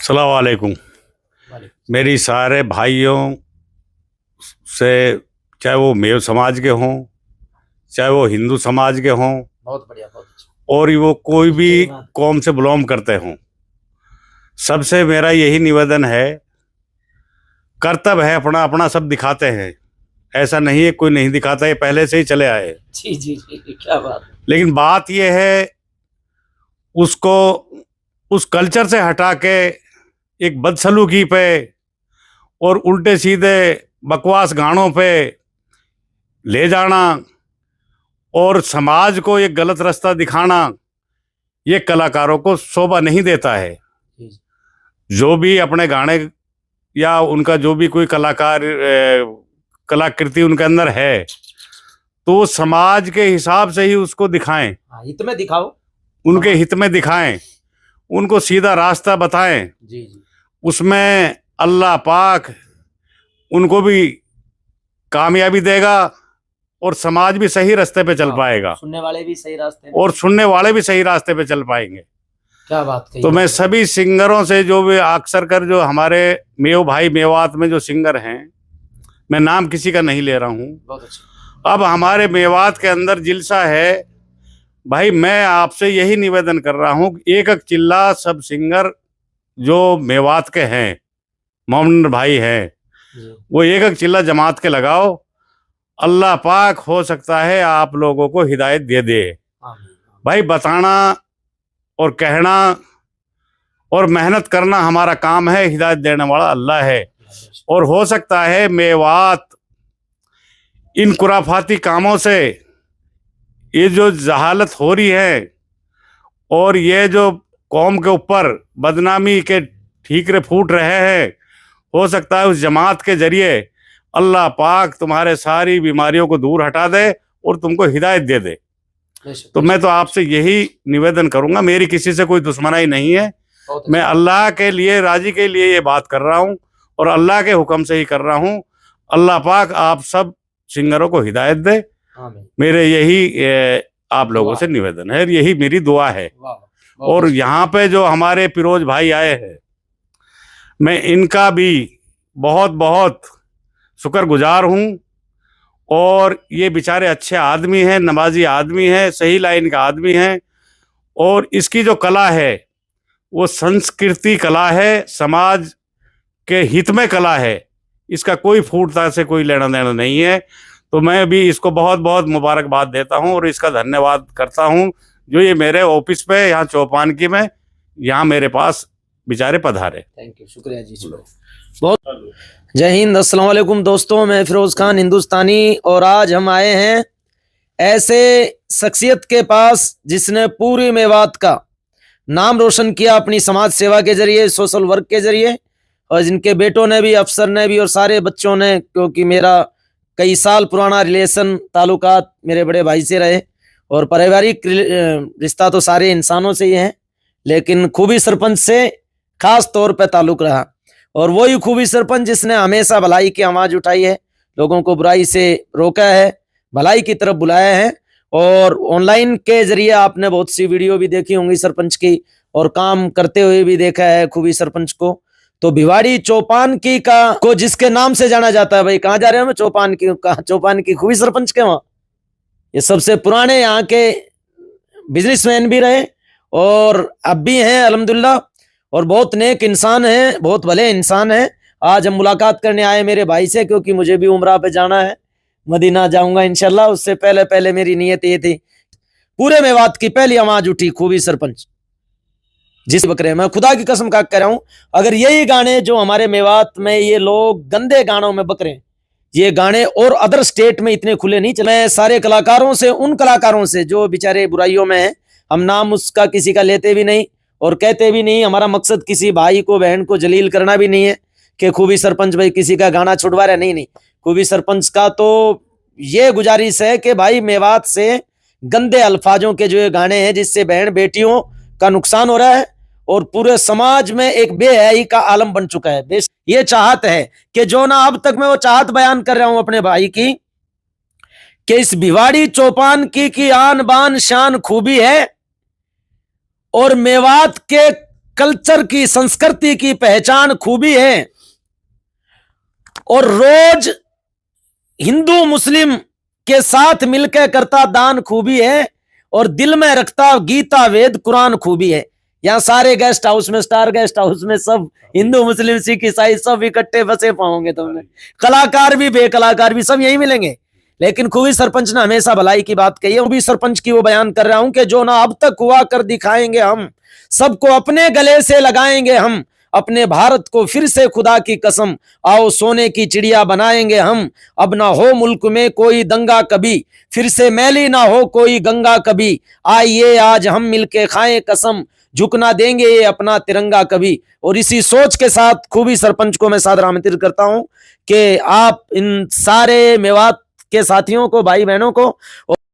अस्सलाम वालेकुम। मेरी सारे भाइयों से, चाहे वो मेव समाज के हों, चाहे वो हिंदू समाज के हों, बहुत बढ़िया, बहुत अच्छा। और वो कोई भी कौम से बिलोंग करते हों, सबसे मेरा यही निवेदन है, कर्तव्य है अपना अपना सब दिखाते हैं, ऐसा नहीं है कोई नहीं दिखाता, ये पहले से ही चले आए। जी जी जी, क्या बात। लेकिन बात ये है, उसको उस कल्चर से हटा के एक बदसलूकी पे और उल्टे सीधे बकवास गानों पे ले जाना और समाज को एक गलत रास्ता दिखाना, ये कलाकारों को शोभा नहीं देता है। जो भी अपने गाने या उनका जो भी कोई कलाकृति उनके अंदर है, तो समाज के हिसाब से ही उसको दिखाएं, हित में दिखाओ, उनके हित में दिखाएं, उनको सीधा रास्ता बताएं। जी जी। उसमें अल्लाह पाक उनको भी कामयाबी देगा और समाज भी सही रास्ते पे चल पाएगा, सुनने वाले भी सही रास्ते और सुनने वाले भी सही रास्ते पे चल पाएंगे। क्या बात कही। तो मैं सभी सिंगरों से, जो भी अक्सर कर जो हमारे मेव भाई मेवात में जो सिंगर हैं, मैं नाम किसी का नहीं ले रहा हूँ, बहुत अच्छा। अब हमारे मेवात के अंदर जिल्सा है भाई, मैं आपसे यही निवेदन कर रहा हूँ, एक एक चिल्ला सब सिंगर जो मेवात के हैं, मोमिन भाई हैं, वो एक एक चिल्ला जमात के लगाओ। अल्लाह पाक हो सकता है आप लोगों को हिदायत दे दे। भाई बताना और कहना और मेहनत करना हमारा काम है, हिदायत देने वाला अल्लाह है। और हो सकता है मेवात इन खुराफाती कामों से ये जो जहालत हो रही है और ये जो कौम के ऊपर बदनामी के ठीकरे फूट रहे हैं, हो सकता है उस जमात के जरिए अल्लाह पाक तुम्हारे सारी बीमारियों को दूर हटा दे और तुमको हिदायत दे दे। तो मैं तो आपसे यही निवेदन करूंगा, मेरी किसी से कोई दुश्मनाई नहीं है, मैं अल्लाह के लिए राजी के लिए ये बात कर रहा हूँ और अल्लाह के हुक्म से ही कर रहा हूँ। अल्लाह पाक आप सब सिंगरों को हिदायत दे, मेरे यही आप लोगों से निवेदन है, यही मेरी दुआ है। और यहाँ पे जो हमारे फिरोज भाई आए हैं, मैं इनका भी बहुत बहुत शुक्रगुजार हूँ। और ये बेचारे अच्छे आदमी हैं, नमाजी आदमी हैं, सही लाइन का आदमी हैं, और इसकी जो कला है वो संस्कृति कला है, समाज के हित में कला है, इसका कोई फूटता से कोई लेना देना नहीं है। तो मैं भी इसको बहुत बहुत मुबारकबाद देता हूं और इसका धन्यवाद करता हूं जो ये मेरे ऑफिस पे यहाँ चौपानकी में यहाँ मेरे पास बेचारे पधारे। थैंक यू, शुक्रिया जी। बहुत जय हिंद, अस्सलाम वालेकुम दोस्तों, मैं फिरोज खान हिंदुस्तानी, और आज हम आए हैं ऐसे शख्सियत के पास जिसने पूरी मेवात का नाम रोशन किया अपनी समाज सेवा के जरिए, सोशल वर्क के जरिए, और जिनके बेटों ने भी, अफसर ने भी और सारे बच्चों ने, क्योंकि मेरा कई साल पुराना रिलेशन ताल्लुकात मेरे बड़े भाई से रहे और पारिवारिक रिश्ता तो सारे इंसानों से ही है, लेकिन खूबी सरपंच से खास तौर पे ताल्लुक रहा। और वही खूबी सरपंच जिसने हमेशा भलाई की आवाज उठाई है, लोगों को बुराई से रोका है, भलाई की तरफ बुलाया है। और ऑनलाइन के जरिए आपने बहुत सी वीडियो भी देखी होंगी सरपंच की, और काम करते हुए भी देखा है खूबी सरपंच को। तो भिवाड़ी चौपानकी का को जिसके नाम से जाना जाता है, भाई कहाँ जा रहे हैं हम, चौपानकी, कहाँ चौपानकी, खूबी सरपंच के वहां ये सबसे पुराने यहाँ के बिजनेसमैन भी रहे और अब भी हैं अल्हम्दुलिल्लाह, और बहुत नेक इंसान हैं, बहुत भले इंसान हैं। आज हम मुलाकात करने आए मेरे भाई से, क्योंकि मुझे भी उम्रा पे जाना है, मदीना जाऊंगा इंशाल्लाह। उससे पहले पहले मेरी नीयत ये थी, पूरे मेवात की पहली आवाज उठी खूबी सरपंच जिस बकरे, मैं खुदा की कसम का कह रहा हूं, अगर यही गाने जो हमारे मेवात में ये लोग गंदे गानों में बकरे, ये गाने और अदर स्टेट में इतने खुले नहीं चले। सारे कलाकारों से, उन कलाकारों से जो बेचारे बुराइयों में हैं, हम नाम उसका किसी का लेते भी नहीं और कहते भी नहीं। हमारा मकसद किसी भाई को, बहन को जलील करना भी नहीं है कि खूबी सरपंच भाई किसी का गाना छुड़वा रहा, नहीं नहीं। खूबी सरपंच का तो ये गुजारिश है कि भाई मेवात से गंदे अल्फाजों के जो ये गाने हैं, जिससे बहन बेटियों का नुकसान हो रहा है और पूरे समाज में एक बेहयाई का आलम बन चुका है। ये चाहत है कि जो ना अब तक मैं वो चाहत बयान कर रहा हूं अपने भाई की, कि इस भिवाड़ी चौपानकी की आन बान शान खूबी है और मेवात के कल्चर की, संस्कृति की पहचान खूबी है। और रोज हिंदू मुस्लिम के साथ मिलकर करता दान खूबी है। और दिल में रखता गीता वेद कुरान खूबी है। यहाँ सारे गेस्ट हाउस में, स्टार गेस्ट हाउस में सब हिंदू मुस्लिम सिख ईसाई सब इकट्ठे बसे पाओगे तुमने। कलाकार भी बेकलाकार भी सब यही मिलेंगे। लेकिन खूबी सरपंच ने हमेशा भलाई की बात कही है। खूबी सरपंच की वो बयान कर रहा हूं कि जो ना अब तक हुआ कर दिखाएंगे हम, सबको अपने गले से लगाएंगे हम, अपने भारत को फिर से खुदा की कसम, आओ सोने की चिड़िया बनाएंगे हम। अब ना हो मुल्क में कोई दंगा कभी, फिर से मैली ना हो कोई गंगा कभी। आइए आज हम मिलके खाएं कसम, झुकना देंगे ये अपना तिरंगा कभी। और इसी सोच के साथ खूबी सरपंच को मैं सादर आमंत्रित करता हूं कि आप इन सारे मेवात के साथियों को, भाई बहनों को